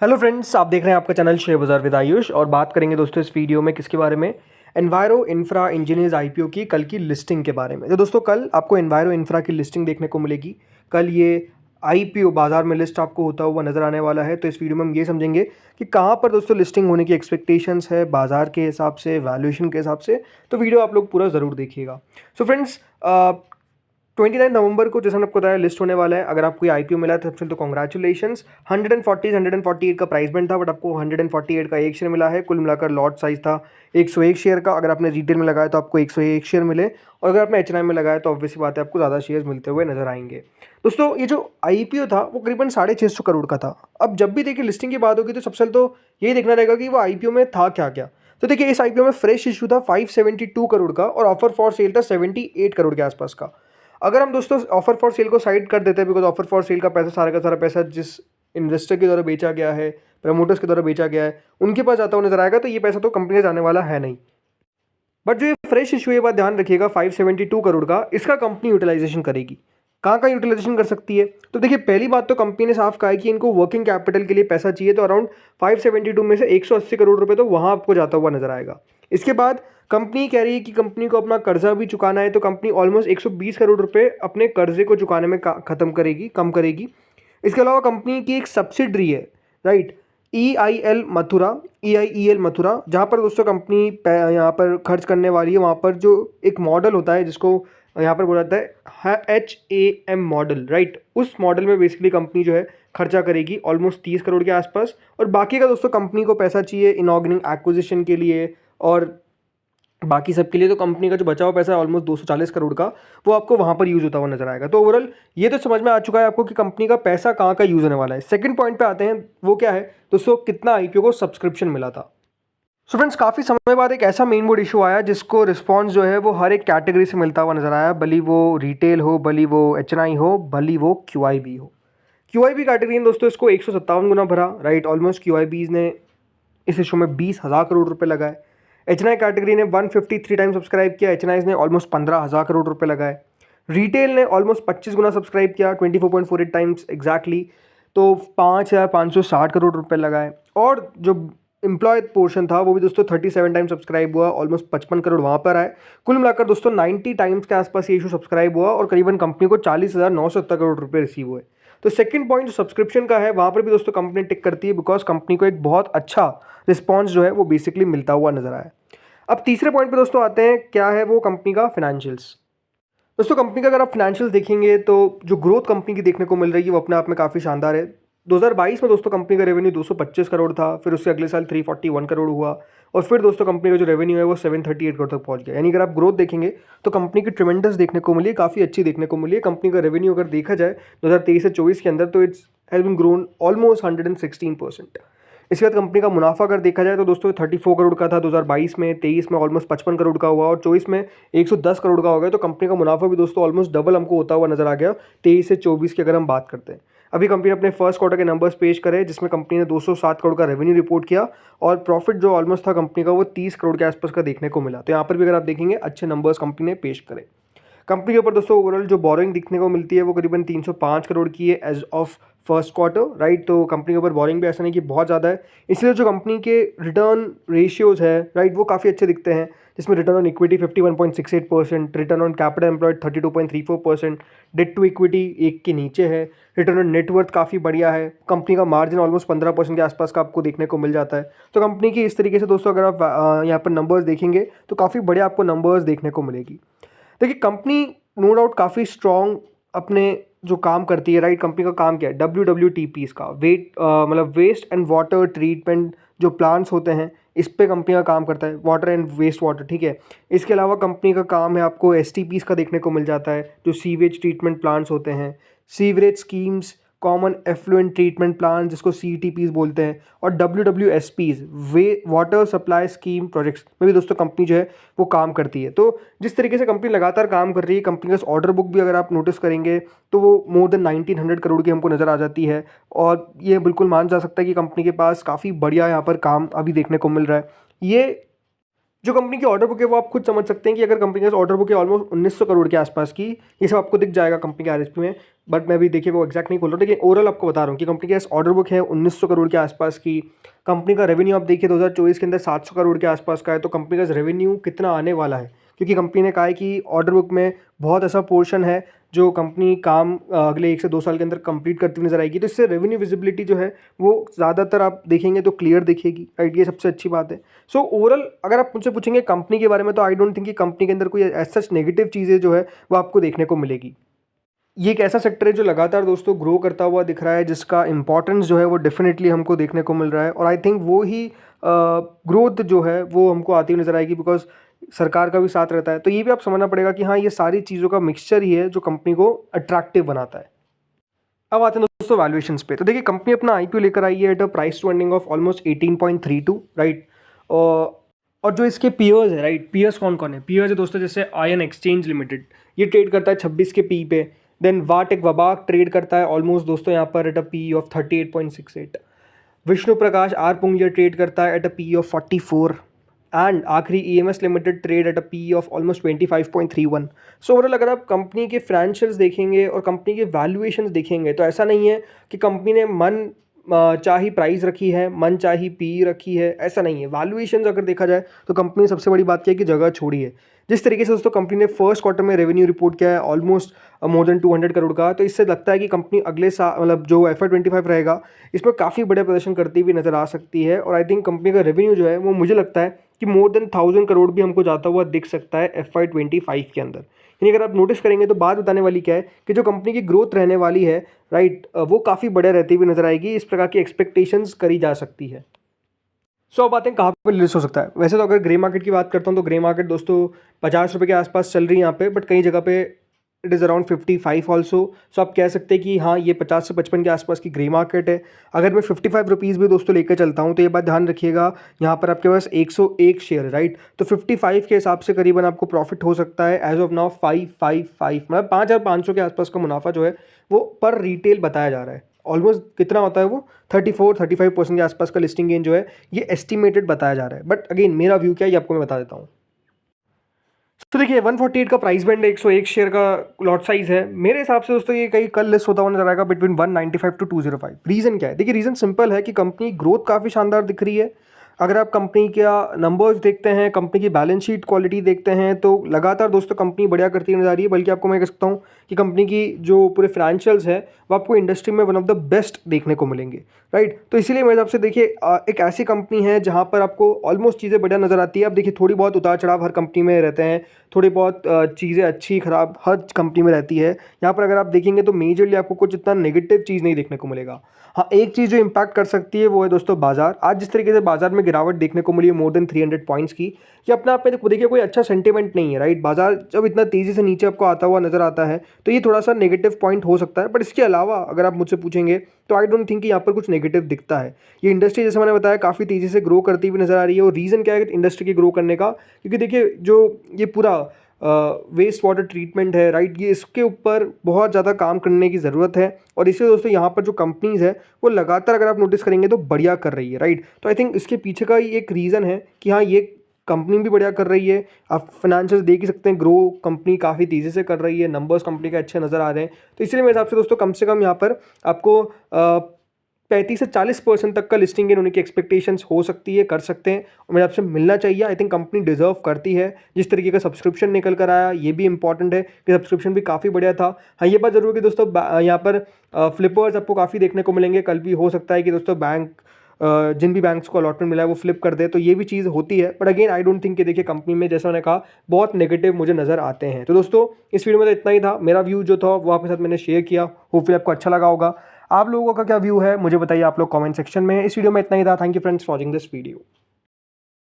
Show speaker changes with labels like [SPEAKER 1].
[SPEAKER 1] Hello friends, आप देख रहे हैं आपका चैनल शेयर बाजार विद आयुष। और बात करेंगे दोस्तों इस वीडियो में किसके बारे में। एनवायरो इंफ्रा इंजीनियर्स आईपीओ की कल की लिस्टिंग के बारे में। तो दोस्तों कल आपको एनवायरो इंफ्रा की लिस्टिंग देखने को मिलेगी। कल ये आईपीओ बाजार में लिस्ट आपको होता हुआ नजर आने वाला है। तो इस वीडियो में हम ये समझेंगे कि कहाँ पर दोस्तों लिस्टिंग होने की एक्सपेक्टेशंस है बाजार के हिसाब से, वैल्यूएशन के हिसाब से। तो वीडियो आप लोग पूरा ज़रूर देखिएगा। सो फ्रेंड्स, 29 नवंबर को जैसे मैंने आपको बताया लिस्ट होने वाला है। अगर आपको आईपीओ मिला है तो सबसे तो कॉन्ग्रेचुलेशंस। 148 का प्राइस बैंड था, बट आपको 148 का एक शेयर मिला है। कुल मिलाकर लॉट साइज था 101 शेयर का। अगर आपने रिटेल में लगाया तो आपको 101 शेयर मिले, और अगर आपने एचएनआई में लगाया तो ऑब्वियसली बात है आपको ज़्यादा शेयर्स मिलते हुए नजर आएंगे। दोस्तों ये जो आईपीओ था वो करीबन 650 करोड़ का था। अब जब भी देखिए लिस्टिंग की बात होगी तो सबसे पहले तो यही देखना रहेगा कि वो आईपीओ में था क्या क्या। तो देखिए इस आईपीओ में फ्रेश इशू था 572 करोड़ का, और ऑफर फॉर सेल था 78 करोड़ के आसपास का। अगर हम दोस्तों ऑफर फॉर सेल को साइड कर देते हैं, बिकॉज ऑफर फॉर सेल का पैसा सारा का सारा पैसा जिस इन्वेस्टर के द्वारा बेचा गया है, प्रमोटर्स के द्वारा बेचा गया है, उनके पास जाता हुआ नजर आएगा, तो ये पैसा तो कंपनी का जाने वाला है नहीं। बट जो ये फ्रेश इशू है, बात ध्यान रखिएगा, 572 करोड़ का, इसका कंपनी यूटिलाइजेशन करेगी। कहाँ का यूटिलाइजेशन कर सकती है? तो देखिए पहली बात तो कंपनी ने साफ कहा है कि इनको वर्किंग कैपिटल के लिए पैसा चाहिए। तो अराउंड 572 में से 180 करोड़ रुपए तो वहाँ आपको जाता हुआ नजर आएगा। इसके बाद कंपनी कह रही है कि कंपनी को अपना कर्जा भी चुकाना है। तो कंपनी ऑलमोस्ट 120 करोड़ रुपए अपने कर्जे को चुकाने में खत्म करेगी, कम करेगी। इसके अलावा कंपनी की एक सब्सिडरी है, राइट, EIEL मथुरा, जहाँ पर दोस्तों कंपनी यहाँ पर खर्च करने वाली है। वहाँ पर जो एक मॉडल होता है जिसको यहाँ पर बोला जाता है HAM मॉडल, राइट, उस मॉडल में बेसिकली कंपनी जो है खर्चा करेगी ऑलमोस्ट 30 करोड़ के आसपास। और बाकी का दोस्तों कंपनी को पैसा चाहिए इनॉर्गेनिक एक्विजिशन के लिए और बाकी सब के लिए। तो कंपनी का जो बचा हुआ पैसा है ऑलमोस्ट 240 करोड़ का, वो आपको वहाँ पर यूज़ होता हुआ नजर आएगा। तो ओवरऑल ये तो समझ में आ चुका है आपको कि कंपनी का पैसा कहाँ का यूज़ होने वाला है। सेकंड पॉइंट पे आते हैं, वो क्या है दोस्तों, कितना आईपीओ को सब्सक्रिप्शन मिला था। सो फ्रेंड्स, काफ़ी समय बाद एक ऐसा मेन बोर्ड इशू आया जिसको रिस्पॉन्स जो है वो हर एक कैटेगरी से मिलता हुआ नजर आया, भली वो रिटेल हो, भली वो एचएनआई हो, भली वो क्यूआईबी हो। क्यूआईबी कैटेगरी ने दोस्तों इसको 157 गुना भरा, राइट, ऑलमोस्ट क्यूआईबीज ने इस इशू में 20,000 करोड़ रुपए लगाए। एचएनआई कैटेगरी ने 153 टाइम सब्सक्राइब किया, एचएनआई ने ऑलमोस्ट 15,000 करोड़ रुपए लगाए। रिटेल ने ऑलमोस्ट 25 गुना सब्सक्राइब किया, 24.48 टाइम्स एग्जैक्टली, तो 5,560 करोड़ रुपए लगाए। और जो एम्प्लॉय पोर्शन था वो भी दोस्तों 37 टाइम सब्सक्राइब हुआ, ऑलमोस्ट 55 करोड़ वहाँ पर आए। कुल मिलाकर दोस्तों 90 टाइम्स के आसपास ये इशू सब्सक्राइब हुआ, और करीबन कंपनी को 40,970 करोड़ रुपए रिसीव हुए। तो सेकंड पॉइंट जो सब्सक्रिप्शन का है, वहाँ पर भी दोस्तों कंपनी टिक करती है, बिकॉज कंपनी को एक बहुत अच्छा रिस्पॉन्स जो है वो बेसिकली मिलता हुआ नजर आया। अब तीसरे पॉइंट पे दोस्तों आते हैं, क्या है वो कंपनी का फाइनेंशियल्स। दोस्तों कंपनी का अगर आप फाइनेंशियल्स देखेंगे तो जो ग्रोथ कंपनी की देखने को मिल रही है वो अपने आप में काफ़ी शानदार है। 2022 में दोस्तों कंपनी का रेवेन्यू 225 करोड़ था, फिर उससे अगले साल 341 करोड़ हुआ, और फिर दोस्तों कंपनी का जो रेवेन्यू है वो 738 करोड़ तक पहुंच गया। यानी अगर आप ग्रोथ देखेंगे तो कंपनी की ट्रिमेंडस देखने को मिली है, काफ़ी अच्छी देखने को मिली है। कंपनी का रेवेन्यू अगर देखा जाए 2023 से 24 के अंदर, तो it's has been grown almost 116%। इसके बाद कंपनी का मुनाफा अगर देखा जाए तो दोस्तों 34 करोड़ का था 2022 में, 23 में ऑलमोस्ट 55 करोड़ का हुआ, और 24 में 110 करोड़ का हो गया। तो कंपनी का मुनाफा भी दोस्तों ऑलमोस्ट डबल हमको होता हुआ नजर आ गया 23 से 24 की अगर हम बात करते हैं। अभी कंपनी ने अपने फर्स्ट क्वार्टर के नंबर्स पेश करे, जिसमें कंपनी ने 207 करोड़ का रेवेन्यू रिपोर्ट किया, और प्रॉफिट जो ऑलमोस्ट था कंपनी का वो 30 करोड़ के आसपास का देखने को मिला। तो यहाँ पर भी अगर आप देखेंगे अच्छे नंबर्स कंपनी ने पेश करे। कंपनी के ऊपर दोस्तों ओवरऑल जो बोरिंग दिखने को मिलती है वो करीबन 305 करोड़ की है as of first quarter, right. तो कंपनी के ऊपर बोरिंग भी ऐसा नहीं कि बहुत ज़्यादा है, इसलिए जो कंपनी के रिटर्न रेशियोज है, राइट, वो काफ़ी अच्छे दिखते हैं, जिसमें return on equity 51.68%, return on capital employed 32.34%, debt to equity 1 के नीचे है, रिटर्न ऑन नेटवर्थ काफ़ी बढ़िया है, कंपनी का मार्जिन ऑलमोस्ट 15% के आसपास का आपको देखने को मिल जाता है। तो कंपनी की इस तरीके से दोस्तों अगर आप यहाँ पर नंबर्स देखेंगे तो काफ़ी बढ़िया आपको नंबर्स देखने को मिलेगी। देखिए कंपनी नो डाउट काफ़ी स्ट्रॉन्ग अपने जो काम करती है, राइट। कंपनी का काम क्या है, WWTPs का मतलब वेस्ट एंड वाटर ट्रीटमेंट जो प्लांट्स होते हैं, इस पे कंपनी का काम करता है, वाटर एंड वेस्ट वाटर, ठीक है। इसके अलावा कंपनी का काम है आपको STPs का देखने को मिल जाता है, जो सीवेज ट्रीटमेंट प्लांट्स होते हैं, sewerage schemes, common effluent treatment plan जिसको CTPs बोलते हैं, और WWSPs water supply scheme projects में भी दोस्तों कंपनी जो है वो काम करती है। तो जिस तरीके से कंपनी लगातार काम कर रही है, कंपनी का ऑर्डर बुक भी अगर आप नोटिस करेंगे तो वो मोर देन 1900 करोड़ की हमको नज़र आ जाती है, और ये बिल्कुल मान जा सकता है कि कंपनी के पास काफ़ी बढ़िया यहाँ पर काम अभी देखने को मिल रहा है। ये जो कंपनी की ऑर्डर बुक है वो आप खुद समझ सकते हैं कि अगर कंपनी का ऑर्डर बुक है ऑलमोस्ट 1900 करोड़ के आसपास की, ये सब आपको दिख जाएगा कंपनी के आरएसपी में। बट मैं भी देखिए वो एक्जैक्ट नहीं खोल रहा हूँ, लेकिन ओवरऑल आपको बता रहा हूँ कि कंपनी के ऑर्डर बुक है 1900 करोड़ के आसपास की। कंपनी का रेवेन्यू आप देखिए 2024 के अंदर 700 करोड़ के आसपास का है। तो कंपनी का रेवेन्यू कितना आने वाला है, क्योंकि कंपनी ने कहा है कि ऑर्डर बुक में बहुत ऐसा पोर्शन है जो कंपनी काम अगले 1 से 2 साल के अंदर कंप्लीट करती हुई नजर आएगी। तो इससे रेवेन्यू विजिबिलिटी जो है वो ज़्यादातर आप देखेंगे तो क्लियर दिखेगी, राइट। ये सबसे अच्छी बात है। सो ओवरऑल अगर आप मुझसे पूछेंगे कंपनी के बारे में, तो आई डोंट थिंक कि कंपनी के अंदर कोई ऐसा नेगेटिव चीज़ें जो है वो आपको देखने को मिलेगी। ये एक ऐसा सेक्टर है जो लगातार दोस्तों ग्रो करता हुआ दिख रहा है, जिसका इंपॉर्टेंस जो है वो डेफिनेटली हमको देखने को मिल रहा है। और आई थिंक वो ही ग्रोथ जो है वो हमको आती हुई नजर आएगी, बिकॉज सरकार का भी साथ रहता है। तो ये भी आप समझना पड़ेगा कि हाँ, ये सारी चीज़ों का मिक्सचर ही है जो कंपनी को अट्रैक्टिव बनाता है। अब आते हैं दोस्तों वैल्यूएशंस पे। तो देखिए कंपनी अपना आईपीओ लेकर आई है at a price to earning of almost 18.32, right. और जो इसके पीयर्स है, राइट, पीयर्स कौन कौन है? पीयर्स है दोस्तों जैसे आयन एक्सचेंज लिमिटेड, ये ट्रेड करता है 26 के पी पे। देन वाटेक वबाक ट्रेड करता है ऑलमोस्ट दोस्तों यहाँ पर at a P of 38.68। Vishnu Prakash R Pung trade करता है at a P of 44। And आखिरी EMS limited trade at a P of almost 25.31। So overall अगर आप कंपनी के फाइनेंशियल्स देखेंगे और कंपनी के वैल्यूएशंस देखेंगे तो ऐसा नहीं है कि कंपनी ने मन चाही प्राइस रखी है, मन चाही पी रखी है, ऐसा नहीं है। वैल्यूएशंस अगर देखा जाए तो कंपनी ने सबसे बड़ी बात क्या है कि जगह छोड़ी है। जिस तरीके से दोस्तों कंपनी ने फर्स्ट क्वार्टर में रेवेन्यू रिपोर्ट किया है ऑलमोस्ट मोर देन 200 करोड़ का, तो इससे लगता है कि कंपनी अगले साल मतलब जो FY25 रहेगा इसमें काफ़ी बड़े प्रदर्शन करती हुई नजर आ सकती है। और आई थिंक कंपनी का रेवेन्यू जो है वो मुझे लगता है कि मोर देन 1000 करोड़ भी हमको जाता हुआ दिख सकता है FY25 के अंदर। यानी अगर आप नोटिस करेंगे तो बात बताने वाली क्या है कि जो कंपनी की ग्रोथ रहने वाली है, राइट, वो काफ़ी बढ़िया रहती हुई नजर आएगी। इस प्रकार की एक्सपेक्टेशंस करी जा सकती है। सो अब बातें कहाँ पे लिस्ट हो सकता है। वैसे तो अगर ग्रे मार्केट की बात करता हूँ तो ग्रे मार्केट दोस्तों 50 रुपये के आसपास चल रही है यहाँ पे, बट कई जगह पे इट इज़ अराउंड 55 ऑल्सो। सो आप कह सकते हैं कि हाँ, ये 50 से 55 के आसपास की ग्रे मार्केट है। अगर मैं 55 रुपीज़ भी दोस्तों लेकर चलता हूँ तो ये बात ध्यान रखिएगा, यहाँ पर आपके पास 101 शेयर है, राइट। तो 55 के हिसाब से करीबन आपको प्रॉफिट हो सकता है एज ऑफ नाउ 555, मतलब 5500 के आसपास का मुनाफा जो है वो पर रिटेल बताया जा रहा है। ऑलमोस्ट कितना होता है वो 34-35% के आसपास का लिस्टिंग गेन जो है ये एस्टिमेटेड बताया जा रहा है। बट अगेन मेरा व्यू क्या है ये आपको मैं बता देता हूँ। तो देखिए 148 का प्राइस बैंड है, 101 शेयर का लॉट साइज है। मेरे हिसाब से दोस्तों ये कहीं कल लिस्ट होता हुआ नजर आएगा बिटवीन 195 टू 205। रीज़न क्या है? देखिए रीज़न सिंपल है कि कंपनी ग्रोथ काफ़ी शानदार दिख रही है। अगर आप कंपनी का नंबर्स देखते हैं, कंपनी की बैलेंस शीट क्वालिटी देखते हैं, तो लगातार दोस्तों कंपनी बढ़िया करती नजर आ रही है। बल्कि आपको मैं कह सकता हूँ कि कंपनी की जो पूरे फाइनेंशियल्स है वो आपको इंडस्ट्री में वन ऑफ द बेस्ट देखने को मिलेंगे, राइट। तो इसीलिए मेरे हिसाब से देखिए एक ऐसी कंपनी है जहाँ पर आपको ऑलमोस्ट चीज़ें बढ़िया नज़र आती है। अब देखिए थोड़ी बहुत उतार चढ़ाव हर कंपनी में रहते हैं, थोड़ी बहुत चीज़ें अच्छी खराब हर कंपनी में रहती है। यहाँ पर अगर आप देखेंगे तो मेजरली आपको कुछ इतना नेगेटिव चीज़ नहीं देखने को मिलेगा। हाँ, एक चीज़ जो इम्पैक्ट कर सकती है वो है दोस्तों बाजार। आज जिस तरीके से बाजार में गिरावट देखने को मिली है मोर देन 300 पॉइंट्स की, ये अपने आप में देखिए कोई अच्छा सेंटिमेंट नहीं है, राइट। बाजार जब इतना तेज़ी से नीचे आपको आता हुआ नजर आता है तो ये थोड़ा सा नेगेटिव पॉइंट हो सकता है। बट इसके अलावा अगर आप मुझसे पूछेंगे तो आई डोंट थिंक कि यहाँ पर कुछ नेगेटिव दिखता है। ये इंडस्ट्री जैसे मैंने बताया काफ़ी तेज़ी से ग्रो करती हुई नजर आ रही है। और रीज़न क्या है इंडस्ट्री की ग्रो करने का? क्योंकि देखिए जो ये पूरा वेस्ट वाटर ट्रीटमेंट है, राइट, ये इसके ऊपर बहुत ज़्यादा काम करने की ज़रूरत है। और इसलिए दोस्तों यहाँ पर जो कंपनीज़ है वो लगातार अगर आप नोटिस करेंगे तो बढ़िया कर रही है, राइट। तो आई थिंक इसके पीछे का ही एक रीज़न है कि हाँ, ये कंपनी भी बढ़िया कर रही है। आप फाइनेंशियल देख ही सकते हैं, ग्रो कंपनी काफ़ी तेज़ी से कर रही है, नंबर्स कंपनी के अच्छे नज़र आ रहे हैं। तो इसलिए मेरे हिसाब से दोस्तों कम से कम यहाँ पर आपको 35 से 40% तक का लिस्टिंग गेन होने की एक्सपेक्टेशंस हो सकती है, कर सकते हैं। और मेरे आपसे मिलना चाहिए। आई थिंक कंपनी डिजर्व करती है। जिस तरीके का सब्सक्रिप्शन निकल कर आया ये भी इंपॉर्टेंट है कि सब्सक्रिप्शन भी काफ़ी बढ़िया था। हाँ, ये बात जरूर है कि दोस्तों यहाँ पर फ्लिपर्स आपको काफ़ी देखने को मिलेंगे। कल भी हो सकता है कि दोस्तों बैंक जिन भी बैंक्स को अलॉटमेंट मिला है वो फ्लिप कर दे, तो ये भी चीज़ होती है। But again I don't think कि देखिए कंपनी में जैसा मैंने कहा बहुत नेगेटिव मुझे नज़र आते हैं। तो दोस्तों इस वीडियो में तो इतना ही था। मेरा व्यू जो था वो आपके साथ मैंने शेयर किया, होपफुली आपको अच्छा लगा होगा। आप लोगों का क्या व्यू है मुझे बताइए आप लोग कमेंट सेक्शन में। इस वीडियो में इतना ही था। Thank you friends for watching this video.